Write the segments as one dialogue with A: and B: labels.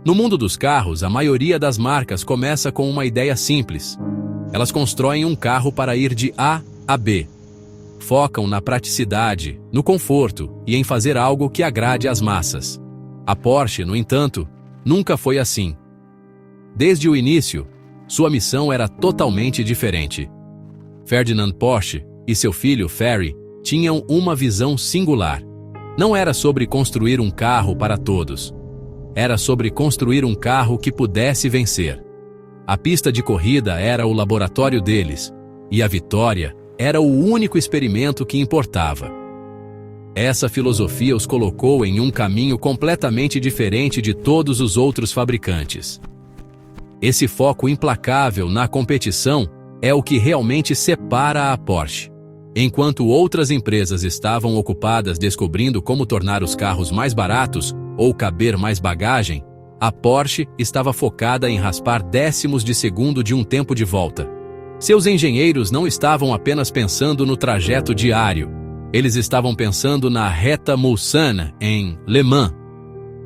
A: No mundo dos carros, a maioria das marcas começa com uma ideia simples. Elas constroem um carro para ir de A a B. Focam na praticidade, no conforto e em fazer algo que agrade às massas. A Porsche, no entanto, nunca foi assim. Desde o início, sua missão era totalmente diferente. Ferdinand Porsche e seu filho Ferry tinham uma visão singular. Não era sobre construir um carro para todos. Era sobre construir um carro que pudesse vencer. A pista de corrida era o laboratório deles, e a vitória era o único experimento que importava. Essa filosofia os colocou em um caminho completamente diferente de todos os outros fabricantes. Esse foco implacável na competição é o que realmente separa a Porsche. Enquanto outras empresas estavam ocupadas descobrindo como tornar os carros mais baratos ou caber mais bagagem, a Porsche estava focada em raspar décimos de segundo de um tempo de volta. Seus engenheiros não estavam apenas pensando no trajeto diário, eles estavam pensando na reta Mulsanne em Le Mans.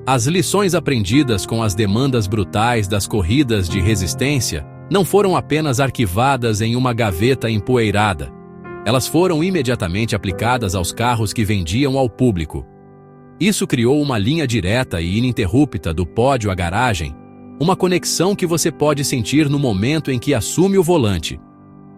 A: As lições aprendidas com as demandas brutais das corridas de resistência não foram apenas arquivadas em uma gaveta empoeirada. Elas foram imediatamente aplicadas aos carros que vendiam ao público. Isso criou uma linha direta e ininterrupta do pódio à garagem, uma conexão que você pode sentir no momento em que assume o volante.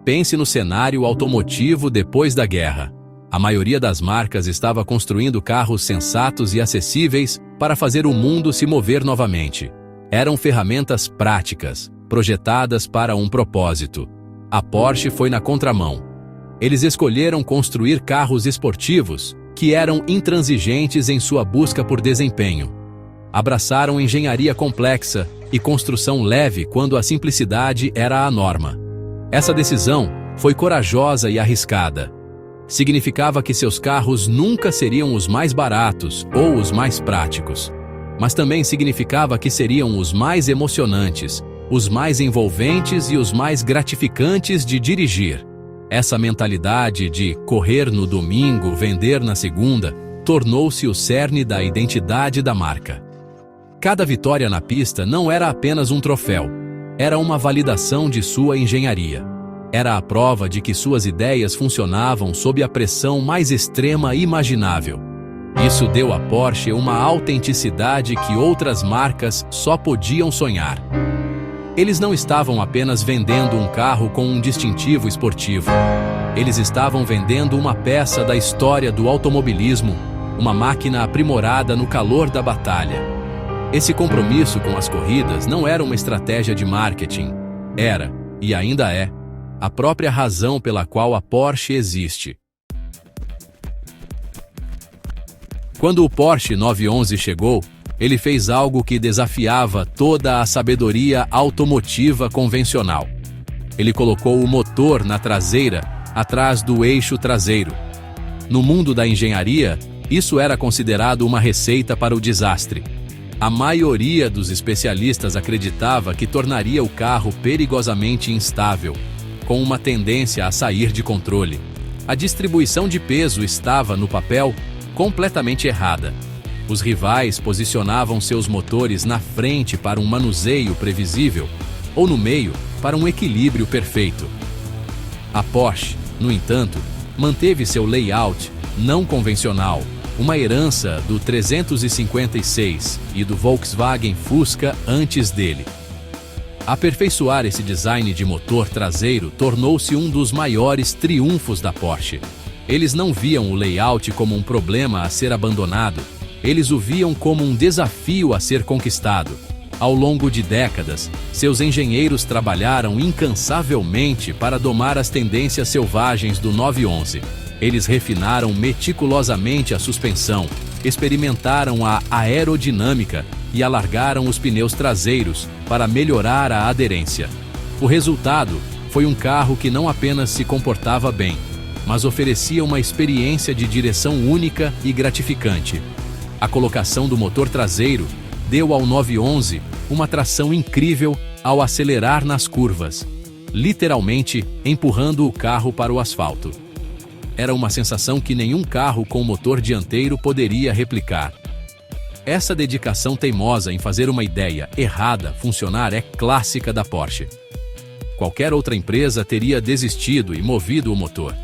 A: Pense no cenário automotivo depois da guerra. A maioria das marcas estava construindo carros sensatos e acessíveis para fazer o mundo se mover novamente. Eram ferramentas práticas, projetadas para um propósito. A Porsche foi na contramão. Eles escolheram construir carros esportivos que eram intransigentes em sua busca por desempenho. Abraçaram engenharia complexa e construção leve quando a simplicidade era a norma. Essa decisão foi corajosa e arriscada. Significava que seus carros nunca seriam os mais baratos ou os mais práticos, mas também significava que seriam os mais emocionantes, os mais envolventes e os mais gratificantes de dirigir. Essa mentalidade de correr no domingo, vender na segunda, tornou-se o cerne da identidade da marca. Cada vitória na pista não era apenas um troféu, era uma validação de sua engenharia. Era a prova de que suas ideias funcionavam sob a pressão mais extrema imaginável. Isso deu à Porsche uma autenticidade que outras marcas só podiam sonhar. Eles não estavam apenas vendendo um carro com um distintivo esportivo. Eles estavam vendendo uma peça da história do automobilismo, uma máquina aprimorada no calor da batalha. Esse compromisso com as corridas não era uma estratégia de marketing. Era, e ainda é, a própria razão pela qual a Porsche existe. Quando o Porsche 911 chegou, ele fez algo que desafiava toda a sabedoria automotiva convencional. Ele colocou o motor na traseira, atrás do eixo traseiro. No mundo da engenharia, isso era considerado uma receita para o desastre. A maioria dos especialistas acreditava que tornaria o carro perigosamente instável, com uma tendência a sair de controle. A distribuição de peso estava, no papel, completamente errada. Os rivais posicionavam seus motores na frente para um manuseio previsível, ou no meio para um equilíbrio perfeito. A Porsche, no entanto, manteve seu layout não convencional, uma herança do 356 e do Volkswagen Fusca antes dele. Aperfeiçoar esse design de motor traseiro tornou-se um dos maiores triunfos da Porsche. Eles não viam o layout como um problema a ser abandonado, eles o viam como um desafio a ser conquistado. Ao longo de décadas, seus engenheiros trabalharam incansavelmente para domar as tendências selvagens do 911. Eles refinaram meticulosamente a suspensão, experimentaram a aerodinâmica e alargaram os pneus traseiros para melhorar a aderência. O resultado foi um carro que não apenas se comportava bem, mas oferecia uma experiência de direção única e gratificante. A colocação do motor traseiro deu ao 911 uma tração incrível ao acelerar nas curvas, literalmente empurrando o carro para o asfalto. Era uma sensação que nenhum carro com motor dianteiro poderia replicar. Essa dedicação teimosa em fazer uma ideia errada funcionar é clássica da Porsche. Qualquer outra empresa teria desistido e movido o motor.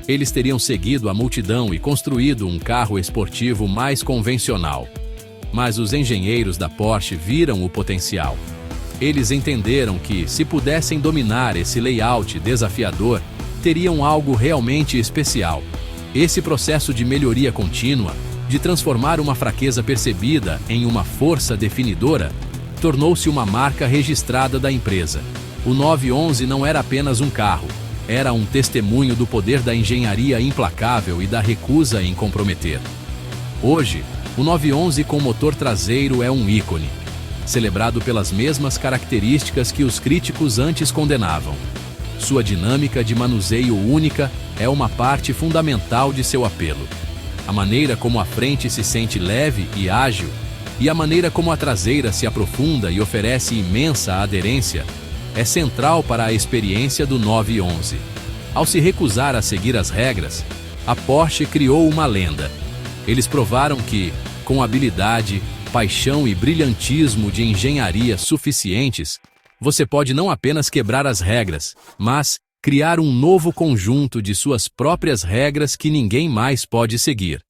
A: Eles teriam seguido a multidão e construído um carro esportivo mais convencional. Mas os engenheiros da Porsche viram o potencial. Eles entenderam que, se pudessem dominar esse layout desafiador, teriam algo realmente especial. Esse processo de melhoria contínua, de transformar uma fraqueza percebida em uma força definidora, tornou-se uma marca registrada da empresa. O 911 não era apenas um carro, era um testemunho do poder da engenharia implacável e da recusa em comprometer. Hoje, o 911 com motor traseiro é um ícone, celebrado pelas mesmas características que os críticos antes condenavam. Sua dinâmica de manuseio única é uma parte fundamental de seu apelo. A maneira como a frente se sente leve e ágil, e a maneira como a traseira se aprofunda e oferece imensa aderência, é central para a experiência do 911. Ao se recusar a seguir as regras, a Porsche criou uma lenda. Eles provaram que, com habilidade, paixão e brilhantismo de engenharia suficientes, você pode não apenas quebrar as regras, mas criar um novo conjunto de suas próprias regras que ninguém mais pode seguir.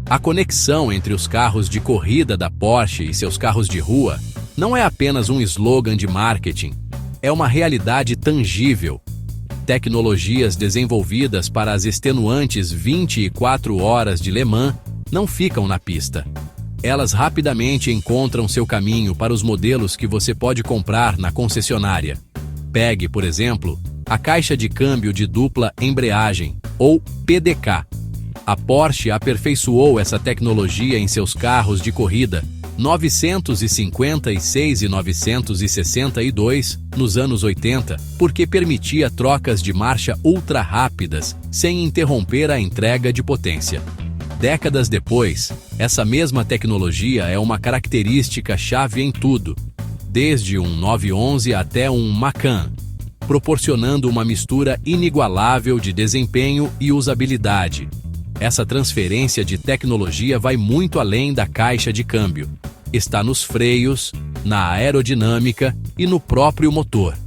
A: A conexão entre os carros de corrida da Porsche e seus carros de rua não é apenas um slogan de marketing, é uma realidade tangível. Tecnologias desenvolvidas para as extenuantes 24 horas de Le Mans não ficam na pista. Elas rapidamente encontram seu caminho para os modelos que você pode comprar na concessionária. Pegue, por exemplo, a caixa de câmbio de dupla embreagem, ou PDK. A Porsche aperfeiçoou essa tecnologia em seus carros de corrida 956 e 962 nos anos 80, porque permitia trocas de marcha ultra rápidas, sem interromper a entrega de potência. Décadas depois, essa mesma tecnologia é uma característica-chave em tudo, desde um 911 até um Macan, proporcionando uma mistura inigualável de desempenho e usabilidade. Essa transferência de tecnologia vai muito além da caixa de câmbio. Está nos freios, na aerodinâmica e no próprio motor.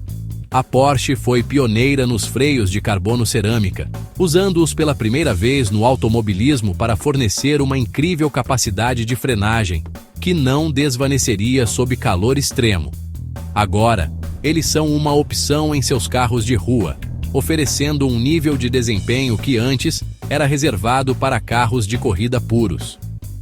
A: A Porsche foi pioneira nos freios de carbono cerâmica, usando-os pela primeira vez no automobilismo para fornecer uma incrível capacidade de frenagem, que não desvaneceria sob calor extremo. Agora, eles são uma opção em seus carros de rua, oferecendo um nível de desempenho que antes era reservado para carros de corrida puros.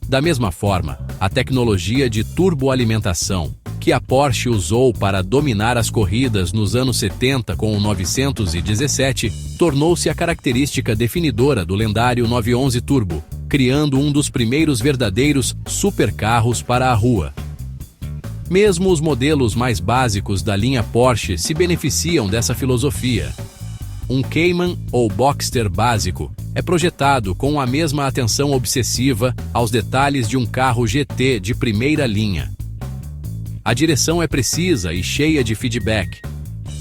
A: Da mesma forma, a tecnologia de turboalimentação, que a Porsche usou para dominar as corridas nos anos 70 com o 917, tornou-se a característica definidora do lendário 911 Turbo, criando um dos primeiros verdadeiros supercarros para a rua. Mesmo os modelos mais básicos da linha Porsche se beneficiam dessa filosofia. Um Cayman ou Boxster básico é projetado com a mesma atenção obsessiva aos detalhes de um carro GT de primeira linha. A direção é precisa e cheia de feedback.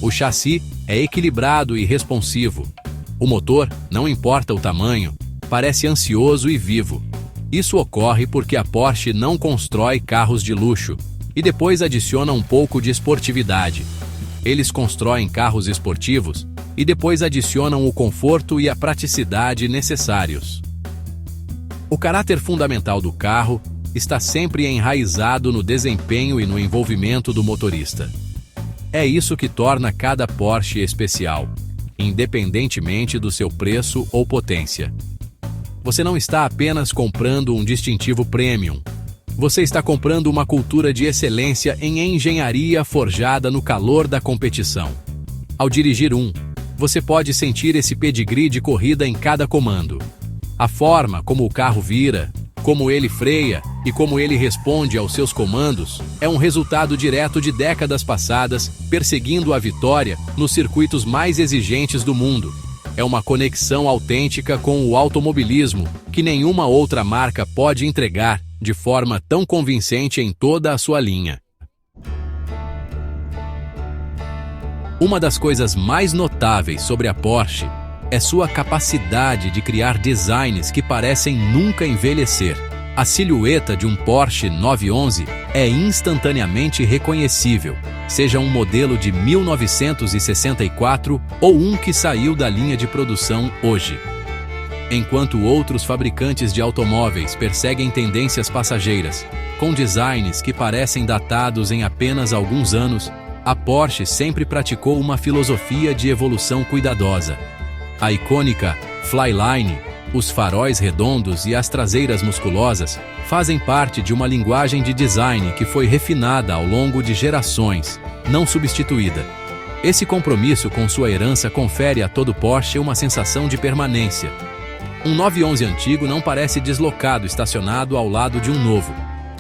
A: O chassi é equilibrado e responsivo. O motor, não importa o tamanho, parece ansioso e vivo. Isso ocorre porque a Porsche não constrói carros de luxo e depois adiciona um pouco de esportividade. Eles constroem carros esportivos e depois adicionam o conforto e a praticidade necessários. O caráter fundamental do carro está sempre enraizado no desempenho e no envolvimento do motorista. É isso que torna cada Porsche especial, independentemente do seu preço ou potência. Você não está apenas comprando um distintivo premium. Você está comprando uma cultura de excelência em engenharia forjada no calor da competição. Ao dirigir você pode sentir esse pedigree de corrida em cada comando. A forma como o carro vira, como ele freia e como ele responde aos seus comandos é um resultado direto de décadas passadas perseguindo a vitória nos circuitos mais exigentes do mundo. É uma conexão autêntica com o automobilismo que nenhuma outra marca pode entregar de forma tão convincente em toda a sua linha. Uma das coisas mais notáveis sobre a Porsche é sua capacidade de criar designs que parecem nunca envelhecer. A silhueta de um Porsche 911 é instantaneamente reconhecível, seja um modelo de 1964 ou um que saiu da linha de produção hoje. Enquanto outros fabricantes de automóveis perseguem tendências passageiras, com designs que parecem datados em apenas alguns anos, a Porsche sempre praticou uma filosofia de evolução cuidadosa. A icônica Flyline, os faróis redondos e as traseiras musculosas fazem parte de uma linguagem de design que foi refinada ao longo de gerações, não substituída. Esse compromisso com sua herança confere a todo Porsche uma sensação de permanência. Um 911 antigo não parece deslocado estacionado ao lado de um novo.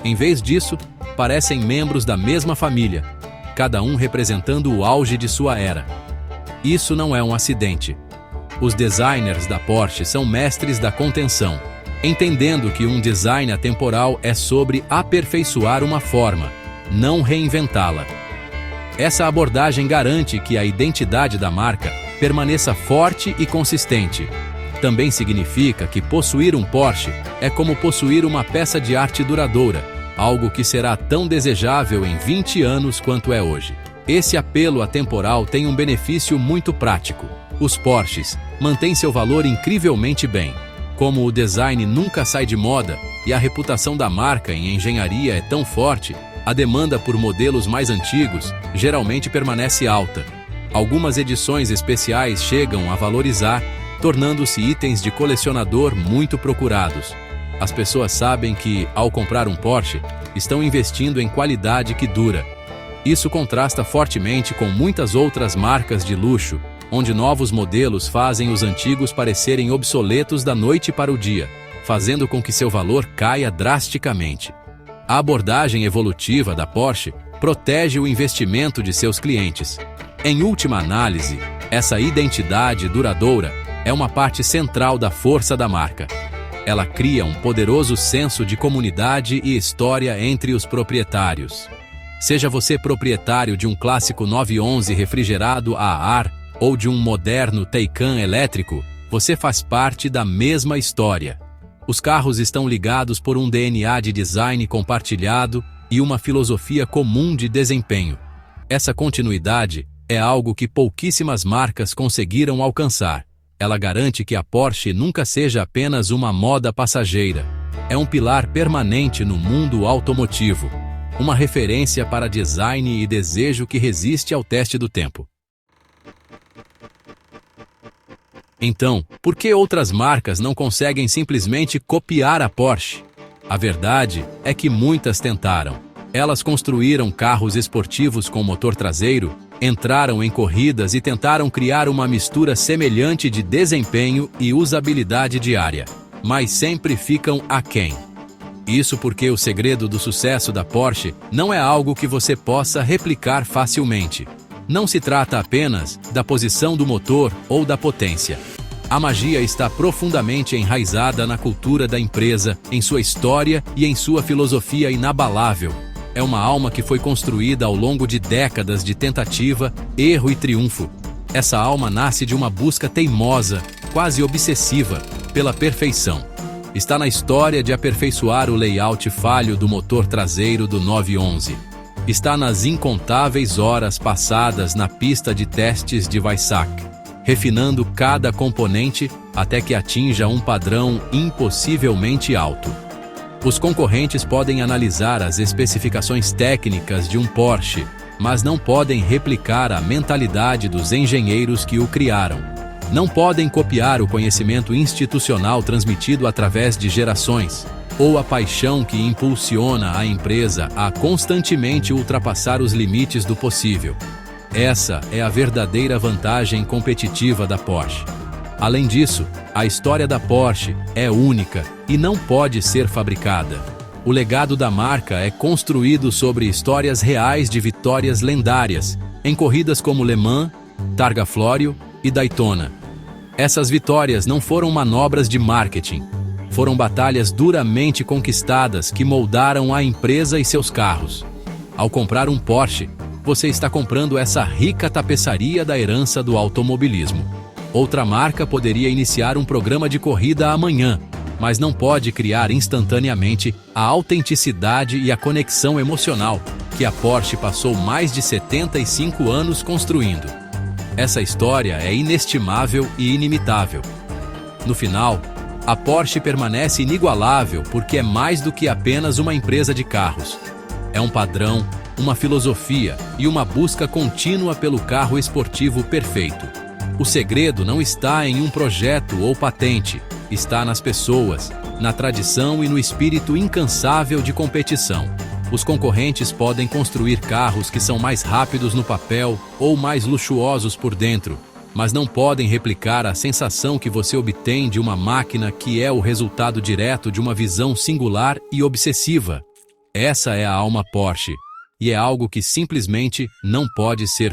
A: Em vez disso, parecem membros da mesma família, cada um representando o auge de sua era. Isso não é um acidente. Os designers da Porsche são mestres da contenção, entendendo que um design atemporal é sobre aperfeiçoar uma forma, não reinventá-la. Essa abordagem garante que a identidade da marca permaneça forte e consistente. Também significa que possuir um Porsche é como possuir uma peça de arte duradoura, algo que será tão desejável em 20 anos quanto é hoje. Esse apelo atemporal tem um benefício muito prático. Os Porsches mantêm seu valor incrivelmente bem. Como o design nunca sai de moda e a reputação da marca em engenharia é tão forte, a demanda por modelos mais antigos geralmente permanece alta. Algumas edições especiais chegam a valorizar, tornando-se itens de colecionador muito procurados. As pessoas sabem que, ao comprar um Porsche, estão investindo em qualidade que dura. Isso contrasta fortemente com muitas outras marcas de luxo, onde novos modelos fazem os antigos parecerem obsoletos da noite para o dia, fazendo com que seu valor caia drasticamente. A abordagem evolutiva da Porsche protege o investimento de seus clientes. Em última análise, essa identidade duradoura é uma parte central da força da marca. Ela cria um poderoso senso de comunidade e história entre os proprietários. Seja você proprietário de um clássico 911 refrigerado a ar ou de um moderno Taycan elétrico, você faz parte da mesma história. Os carros estão ligados por um DNA de design compartilhado e uma filosofia comum de desempenho. Essa continuidade é algo que pouquíssimas marcas conseguiram alcançar. Ela garante que a Porsche nunca seja apenas uma moda passageira. É um pilar permanente no mundo automotivo, uma referência para design e desejo que resiste ao teste do tempo. Então, por que outras marcas não conseguem simplesmente copiar a Porsche? A verdade é que muitas tentaram. Elas construíram carros esportivos com motor traseiro, entraram em corridas e tentaram criar uma mistura semelhante de desempenho e usabilidade diária, mas sempre ficam aquém. Isso porque o segredo do sucesso da Porsche não é algo que você possa replicar facilmente. Não se trata apenas da posição do motor ou da potência. A magia está profundamente enraizada na cultura da empresa, em sua história e em sua filosofia inabalável. É uma alma que foi construída ao longo de décadas de tentativa, erro e triunfo. Essa alma nasce de uma busca teimosa, quase obsessiva, pela perfeição. Está na história de aperfeiçoar o layout falho do motor traseiro do 911. Está nas incontáveis horas passadas na pista de testes de Weissach, refinando cada componente até que atinja um padrão impossivelmente alto. Os concorrentes podem analisar as especificações técnicas de um Porsche, mas não podem replicar a mentalidade dos engenheiros que o criaram. Não podem copiar o conhecimento institucional transmitido através de gerações, ou a paixão que impulsiona a empresa a constantemente ultrapassar os limites do possível. Essa é a verdadeira vantagem competitiva da Porsche. Além disso, a história da Porsche é única e não pode ser fabricada. O legado da marca é construído sobre histórias reais de vitórias lendárias, em corridas como Le Mans, Targa Florio e Daytona. Essas vitórias não foram manobras de marketing. Foram batalhas duramente conquistadas que moldaram a empresa e seus carros. Ao comprar um Porsche, você está comprando essa rica tapeçaria da herança do automobilismo. Outra marca poderia iniciar um programa de corrida amanhã, mas não pode criar instantaneamente a autenticidade e a conexão emocional que a Porsche passou mais de 75 anos construindo. Essa história é inestimável e inimitável. No final, a Porsche permanece inigualável porque é mais do que apenas uma empresa de carros. É um padrão, uma filosofia e uma busca contínua pelo carro esportivo perfeito. O segredo não está em um projeto ou patente, está nas pessoas, na tradição e no espírito incansável de competição. Os concorrentes podem construir carros que são mais rápidos no papel ou mais luxuosos por dentro, mas não podem replicar a sensação que você obtém de uma máquina que é o resultado direto de uma visão singular e obsessiva. Essa é a alma Porsche, e é algo que simplesmente não pode ser